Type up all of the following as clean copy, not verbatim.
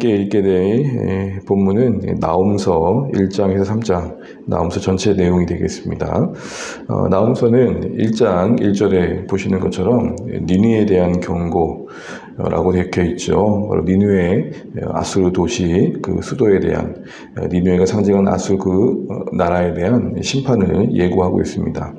함께 읽게 될 본문은 나홈서 1장에서 3장, 나홈서 전체 내용이 되겠습니다. 나홈서는 1장 1절에 보시는 것처럼 니느웨에 대한 경고라고 되어 있죠. 바로 니느웨 아수르 도시 그 수도에 대한, 니느웨가 상징하는 아수르 그 나라에 대한 심판을 예고하고 있습니다.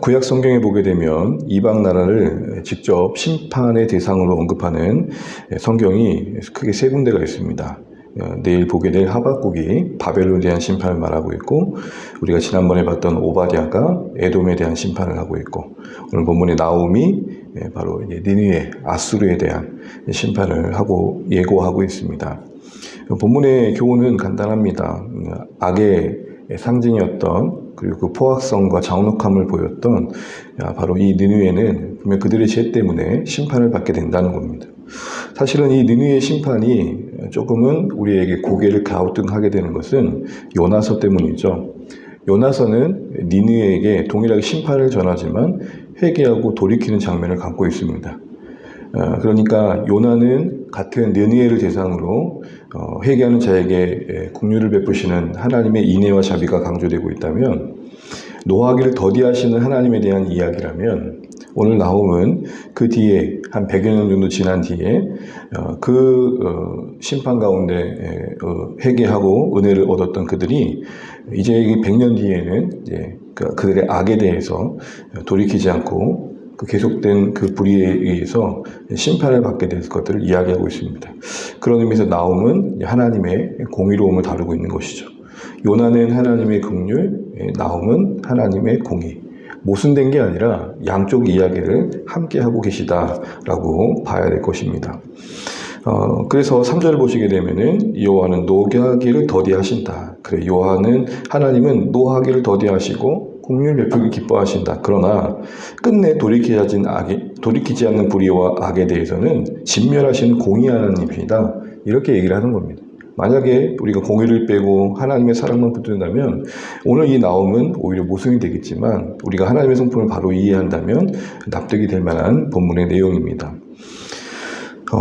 구약 성경에 보게 되면 이방 나라를 직접 심판의 대상으로 언급하는 성경이 크게 세 군데가 있습니다. 내일 보게 될 하박국이 바벨론에 대한 심판을 말하고 있고, 우리가 지난번에 봤던 오바댜가 에돔에 대한 심판을 하고 있고, 오늘 본문의 나홈이 바로 니느웨 아수르에 대한 심판을 하고 예고하고 있습니다. 본문의 교훈은 간단합니다. 악의 상징이었던, 그리고 그 포악성과 장혹함을 보였던 바로 이 니느웨는 분명 그들의 죄 때문에 심판을 받게 된다는 겁니다. 사실은 이 니느웨의 심판이 조금은 우리에게 고개를 갸우뚱하게 되는 것은 요나서 때문이죠. 요나서는 니느웨에게 동일하게 심판을 전하지만 회개하고 돌이키는 장면을 갖고 있습니다. 그러니까 요나는 같은 느느웨를 대상으로 회개하는 자에게 긍휼을 베푸시는 하나님의 인애와 자비가 강조되고 있다면, 노하기를 더디하시는 하나님에 대한 이야기라면, 오늘 나홈은 그 뒤에 한 100여 년 정도 지난 뒤에 심판 가운데 회개하고 은혜를 얻었던 그들이 이제 100년 뒤에는 그들의 악에 대해서 돌이키지 않고 그 계속된 그 불의에 의해서 심판을 받게 될 것들을 이야기하고 있습니다. 그런 의미에서 나홈은 하나님의 공의로움을 다루고 있는 것이죠. 요나는 하나님의 긍휼, 나홈은 하나님의 공의. 모순된 게 아니라 양쪽 이야기를 함께 하고 계시다라고 봐야 될 것입니다. 그래서 3절을 보시게 되면은 여호와는 노하기를 더디하신다. 그래, 하나님은 노하기를 더디하시고 긍휼 베풀기 기뻐하신다. 그러나 끝내 돌이키지 않는 불의와 악에 대해서는 진멸하시는 공의 하나님이다. 이렇게 얘기를 하는 겁니다. 만약에 우리가 공의를 빼고 하나님의 사랑만 붙든다면 오늘 이 나홈은 오히려 모순이 되겠지만, 우리가 하나님의 성품을 바로 이해한다면 납득이 될 만한 본문의 내용입니다.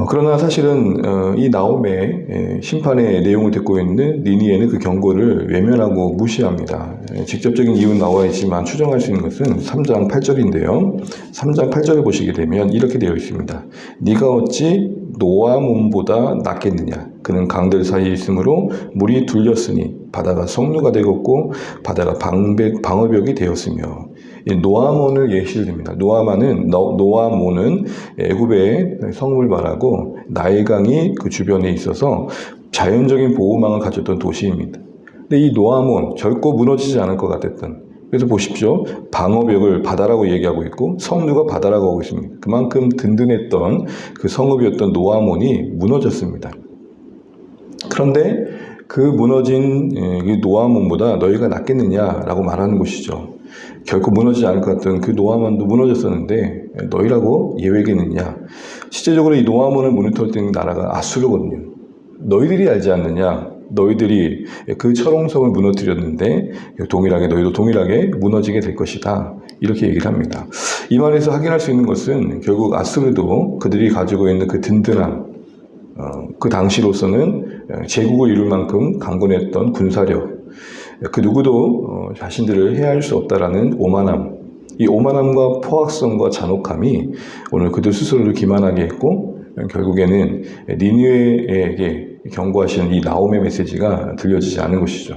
그러나 사실은 이 나홈의 심판의 내용을 듣고 있는 니느웨는 그 경고를 외면하고 무시합니다. 직접적인 이유는 나와 있지만 추정할 수 있는 것은 3장 8절인데요. 3장 8절을 보시게 되면 이렇게 되어 있습니다. 네가 어찌 노아 몸보다 낫겠느냐. 그는 강들 사이에 있으므로 물이 둘렸으니 바다가 성류가 되었고 바다가 방어벽이 되었으며. 노아몬을 예시를 듭니다. 노아몬은 애굽의 성을 말하고 나일강이 그 주변에 있어서 자연적인 보호망을 가졌던 도시입니다. 근데 이 노아몬 결코 무너지지 않을 것 같았던, 그래서 보십시오. 방어벽을 바다라고 얘기하고 있고 성류가 바다라고 하고 있습니다. 그만큼 든든했던 그 성읍이었던 노아몬이 무너졌습니다. 그런데 그 무너진 노아몬보다 너희가 낫겠느냐라고 말하는 것이죠. 결코 무너지지 않을 것 같던 그 노아몬도 무너졌었는데 너희라고 예외겠느냐. 실제적으로 이 노아몬을 무너뜨린 나라가 아수르거든요. 너희들이 알지 않느냐. 너희들이 그 철옹성을 무너뜨렸는데 너희도 동일하게 무너지게 될 것이다. 이렇게 얘기를 합니다. 이 말에서 확인할 수 있는 것은 결국 아수르도 그들이 가지고 있는 그 든든함, 그 당시로서는 제국을 이룰 만큼 강건했던 군사력, 그 누구도 자신들을 해할 수 없다라는 오만함, 이 오만함과 포악성과 잔혹함이 오늘 그들 스스로를 기만하게 했고, 결국에는 니느웨에게 경고하시는 이 나홈의 메시지가 들려지지 않은 것이죠.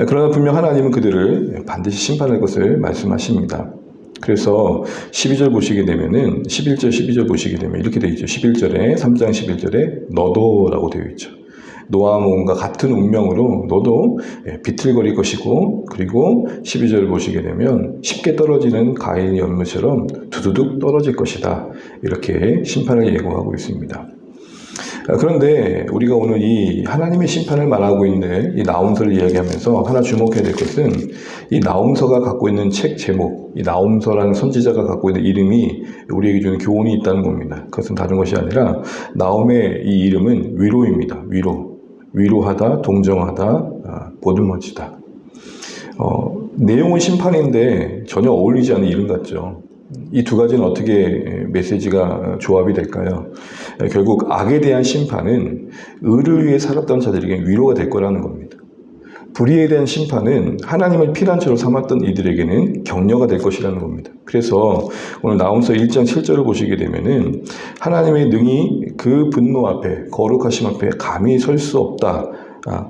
그러나 분명 하나님은 그들을 반드시 심판할 것을 말씀하십니다. 그래서 12절 보시게 되면은 11절 12절 보시게 되면 이렇게 되어 있죠. 11절에 3장 11절에 너도라고 되어 있죠. 노아몬과 같은 운명으로 너도 비틀거릴 것이고, 그리고 12절을 보시게 되면 쉽게 떨어지는 가인의 열무처럼 두두둑 떨어질 것이다. 이렇게 심판을 예고하고 있습니다. 그런데 우리가 오늘 이 하나님의 심판을 말하고 있는 이 나홈서를 이야기하면서 하나 주목해야 될 것은, 이 나홈서가 갖고 있는 책 제목, 이 나홈서라는 선지자가 갖고 있는 이름이 우리에게 주는 교훈이 있다는 겁니다. 그것은 다른 것이 아니라 나홈의 이 이름은 위로입니다. 위로하다, 동정하다, 보듬어지다. 내용은 심판인데 전혀 어울리지 않는 이름 같죠. 이 두 가지는 어떻게 메시지가 조합이 될까요? 결국 악에 대한 심판은 의를 위해 살았던 자들에게 위로가 될 거라는 겁니다. 불의에 대한 심판은 하나님을 피난처로 삼았던 이들에게는 격려가 될 것이라는 겁니다. 그래서 오늘 나홈서 1장 7절을 보시게 되면은 하나님의 능히 그 분노 앞에, 거룩하심 앞에 감히 설 수 없다.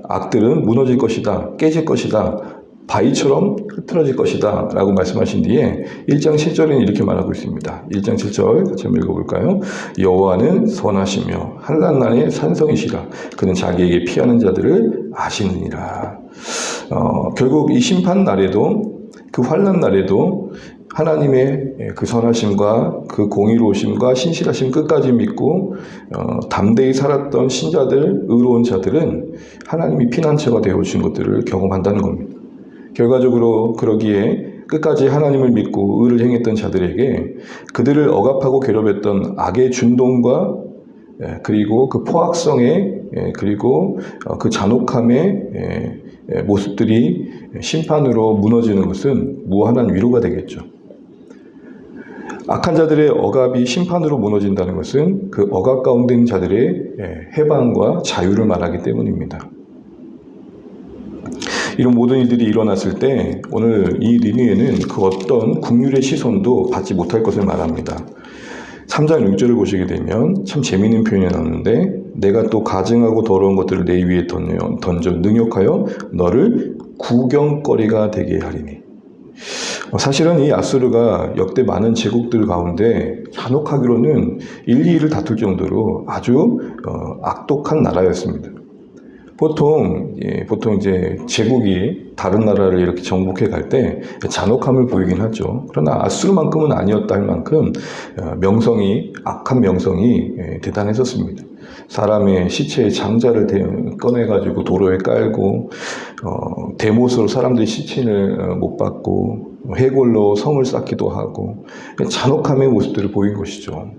악들은 무너질 것이다. 깨질 것이다. 바위처럼 흩어질 것이다 라고 말씀하신 뒤에 1장 7절에는 이렇게 말하고 있습니다. 1장 7절 같이 한번 읽어볼까요? 여호와는 선하시며 환난날의 산성이시라. 그는 자기에게 피하는 자들을 아시느니라. 결국 이 심판날에도, 그 환난날에도 하나님의 그 선하심과 그 공의로우심과 신실하심 끝까지 믿고 담대히 살았던 신자들, 의로운 자들은 하나님이 피난처가 되어주신 것들을 경험한다는 겁니다. 결과적으로 그러기에 끝까지 하나님을 믿고 의를 행했던 자들에게 그들을 억압하고 괴롭혔던 악의 준동과 그리고 그 포악성의 그리고 그 잔혹함의 모습들이 심판으로 무너지는 것은 무한한 위로가 되겠죠. 악한 자들의 억압이 심판으로 무너진다는 것은 그 억압 가운데 있는 자들의 해방과 자유를 말하기 때문입니다. 이런 모든 일들이 일어났을 때 오늘 이 니느웨는 그 어떤 국률의 시선도 받지 못할 것을 말합니다. 3장 6절을 보시게 되면 참 재미있는 표현이 나오는데 내가 또 가증하고 더러운 것들을 내 위에 던져 능욕하여 너를 구경거리가 되게 하리니. 사실은 이 아수르가 역대 많은 제국들 가운데 잔혹하기로는 1, 2위를 다툴 정도로 아주 악독한 나라였습니다. 보통 이제 제국이 다른 나라를 이렇게 정복해 갈 때 잔혹함을 보이긴 하죠. 그러나 아수르만큼은 아니었다 할 만큼 악한 명성이 대단했었습니다. 사람의 시체의 장자를 꺼내가지고 도로에 깔고 대못으로 사람들이 시신을 못 받고 해골로 성을 쌓기도 하고 잔혹함의 모습들을 보인 것이죠.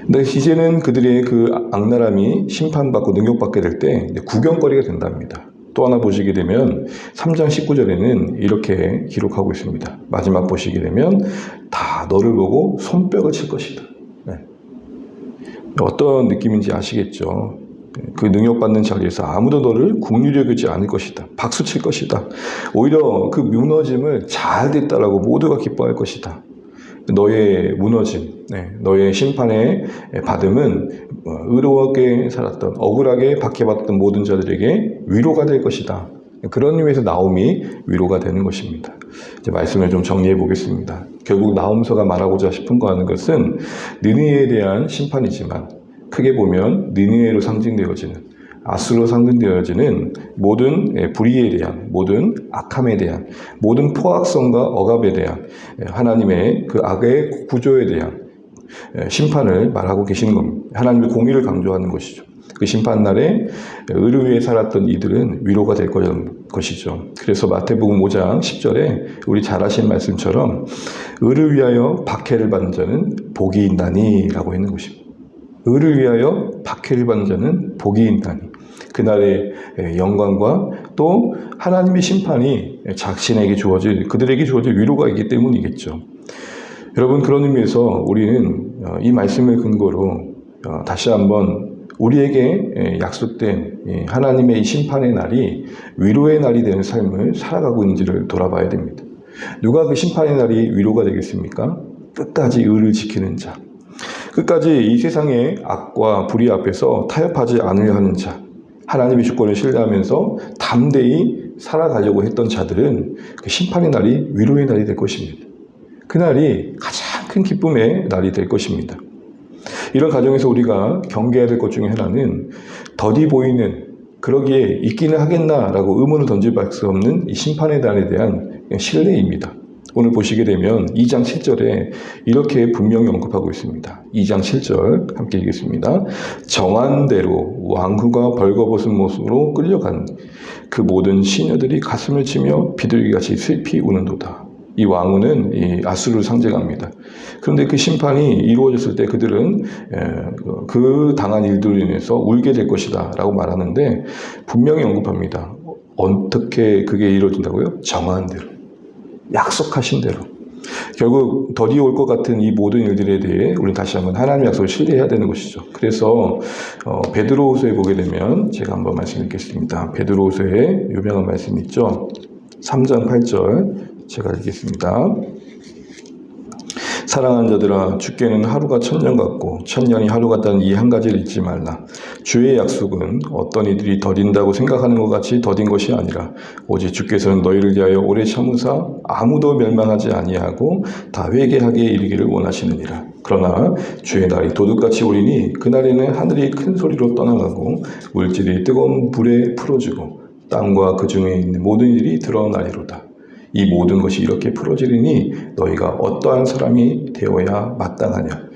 근데 이제는 그들의 그 악랄함이 심판받고 능욕받게 될 때 구경거리가 된답니다. 또 하나 보시게 되면 3장 19절에는 이렇게 기록하고 있습니다. 마지막 보시게 되면 다 너를 보고 손뼉을 칠 것이다. 네. 어떤 느낌인지 아시겠죠? 그 능욕받는 자리에서 아무도 너를 긍휼히 여기지 않을 것이다. 박수 칠 것이다. 오히려 그 무너짐을 잘 됐다라고 모두가 기뻐할 것이다. 너의 무너짐, 너의 심판의 받음은 의로하게 살았던, 억울하게 박해받던 모든 자들에게 위로가 될 것이다. 그런 의미에서 나홈이 위로가 되는 것입니다. 이제 말씀을 좀 정리해 보겠습니다. 결국 나홈서가 말하고자 싶은 것은 니느웨에 대한 심판이지만 크게 보면 니느웨로 상징되어지는 아수르로 상징되어지는 모든 불의에 대한, 모든 악함에 대한, 모든 포악성과 억압에 대한 하나님의 그 악의 구조에 대한 심판을 말하고 계시는 겁니다. 하나님의 공의를 강조하는 것이죠. 그 심판날에 의를 위해 살았던 이들은 위로가 될 것이죠. 그래서 마태복음 5장 10절에 우리 잘 아시는 말씀처럼 의를 위하여 박해를 받는 자는 복이 있나니 라고 있는 것입니다. 의를 위하여 박해를 받는 자는 복이 있나니. 그날의 영광과 또 하나님의 심판이 그들에게 주어질 위로가 있기 때문이겠죠. 여러분, 그런 의미에서 우리는 이 말씀을 근거로 다시 한번 우리에게 약속된 하나님의 이 심판의 날이 위로의 날이 되는 삶을 살아가고 있는지를 돌아봐야 됩니다. 누가 그 심판의 날이 위로가 되겠습니까? 끝까지 의를 지키는 자, 끝까지 이 세상의 악과 불의 앞에서 타협하지 않으려 하는 자, 하나님의 주권을 신뢰하면서 담대히 살아가려고 했던 자들은 그 심판의 날이 위로의 날이 될 것입니다. 그날이 가장 큰 기쁨의 날이 될 것입니다. 이런 가정에서 우리가 경계해야 될 것 중에 하나는 더디 보이는, 그러기에 있기는 하겠나라고 의문을 던질 수 없는 이 심판의 날에 대한 신뢰입니다. 오늘 보시게 되면 2장 7절에 이렇게 분명히 언급하고 있습니다. 2장 7절 함께 읽겠습니다. 정한 대로 왕후가 벌거벗은 모습으로 끌려간 그 모든 시녀들이 가슴을 치며 비둘기같이 슬피 우는도다. 이 왕후는 이 아수르를 상징합니다. 그런데 그 심판이 이루어졌을 때 그들은 그 당한 일들로 인해서 울게 될 것이다 라고 말하는데 분명히 언급합니다. 어떻게 그게 이루어진다고요? 정한 대로. 약속하신 대로. 결국 더디 올 것 같은 이 모든 일들에 대해 우리는 다시 한번 하나님의 약속을 신뢰해야 되는 것이죠. 그래서 베드로후서에 보게 되면 제가 한번 말씀드리겠습니다. 베드로후서에 유명한 말씀이 있죠. 3장 8절 제가 읽겠습니다. 사랑하는 자들아, 주께는 하루가 천년 같고 천년이 하루 같다는 이 한 가지를 잊지 말라. 주의 약속은 어떤 이들이 더딘다고 생각하는 것 같이 더딘 것이 아니라 오직 주께서는 너희를 위하여 오래 참으사 아무도 멸망하지 아니하고 다 회개하게 이르기를 원하시느니라. 그러나 주의 날이 도둑같이 오리니 그날에는 하늘이 큰 소리로 떠나가고 물질이 뜨거운 불에 풀어지고 땅과 그 중에 있는 모든 일이 드러나리로다. 이 모든 것이 이렇게 풀어지리니 너희가 어떠한 사람이 되어야 마땅하냐.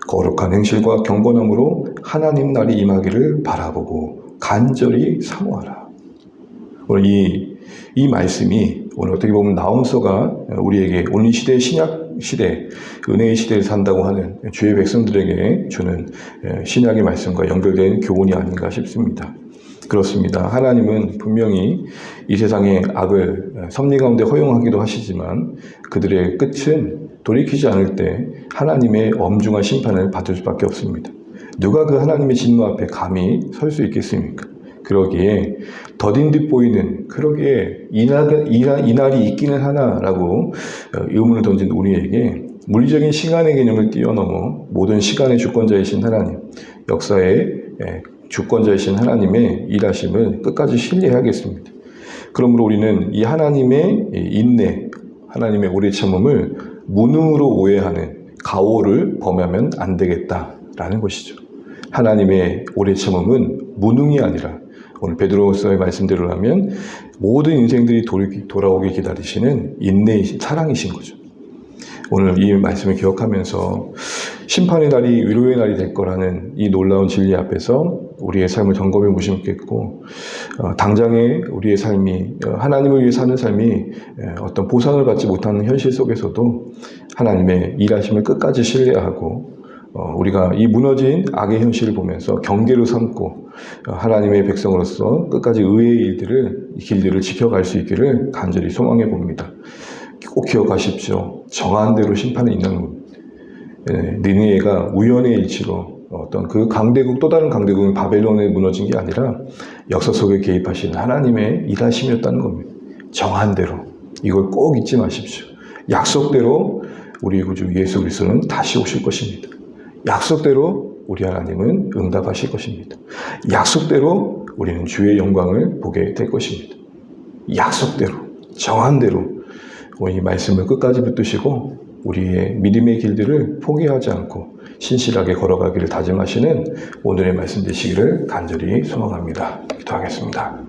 거룩한 행실과 경건함으로 하나님 날이 임하기를 바라보고 간절히 사모하라. 오늘 이 말씀이 오늘 어떻게 보면 나홈서가 우리에게 오늘 이 시대 신약 시대, 은혜의 시대를 산다고 하는 주의 백성들에게 주는 신약의 말씀과 연결된 교훈이 아닌가 싶습니다. 그렇습니다. 하나님은 분명히 이 세상의 악을 섭리 가운데 허용하기도 하시지만 그들의 끝은 돌이키지 않을 때 하나님의 엄중한 심판을 받을 수밖에 없습니다. 누가 그 하나님의 진노 앞에 감히 설 수 있겠습니까? 그러기에 더딘 듯 보이는 그러기에 이 날이 있기는 하나라고 의문을 던진 우리에게 물리적인 시간의 개념을 뛰어넘어 모든 시간의 주권자이신 하나님, 역사의 주권자이신 하나님의 일하심을 끝까지 신뢰해야겠습니다. 그러므로 우리는 이 하나님의 인내, 하나님의 오래 참음을 무능으로 오해하는 가오를 범하면 안 되겠다라는 것이죠. 하나님의 오래 참음은 무능이 아니라 오늘 베드로후서의 말씀대로라면 모든 인생들이 돌아오길 기다리시는 인내이신 사랑이신 거죠. 오늘 이 말씀을 기억하면서 심판의 날이 위로의 날이 될 거라는 이 놀라운 진리 앞에서 우리의 삶을 점검해 보시겠고 당장의 우리의 삶이 하나님을 위해 사는 삶이 어떤 보상을 받지 못하는 현실 속에서도 하나님의 일하심을 끝까지 신뢰하고 우리가 이 무너진 악의 현실을 보면서 경계로 삼고 하나님의 백성으로서 끝까지 의의 길들을 지켜갈 수 있기를 간절히 소망해 봅니다. 꼭 기억하십시오. 정한 대로 심판이 있는 겁니다. 니느웨가 우연의 일치로 어떤 그 강대국, 또 다른 강대국인 바벨론에 무너진 게 아니라 역사 속에 개입하신 하나님의 일하심이었다는 겁니다. 정한 대로. 이걸 꼭 잊지 마십시오. 약속대로 우리 구주 예수 그리스도는 다시 오실 것입니다. 약속대로 우리 하나님은 응답하실 것입니다. 약속대로 우리는 주의 영광을 보게 될 것입니다. 약속대로, 정한 대로 이 말씀을 끝까지 붙드시고 우리의 믿음의 길들을 포기하지 않고 신실하게 걸어가기를 다짐하시는 오늘의 말씀 되시기를 간절히 소망합니다. 기도하겠습니다.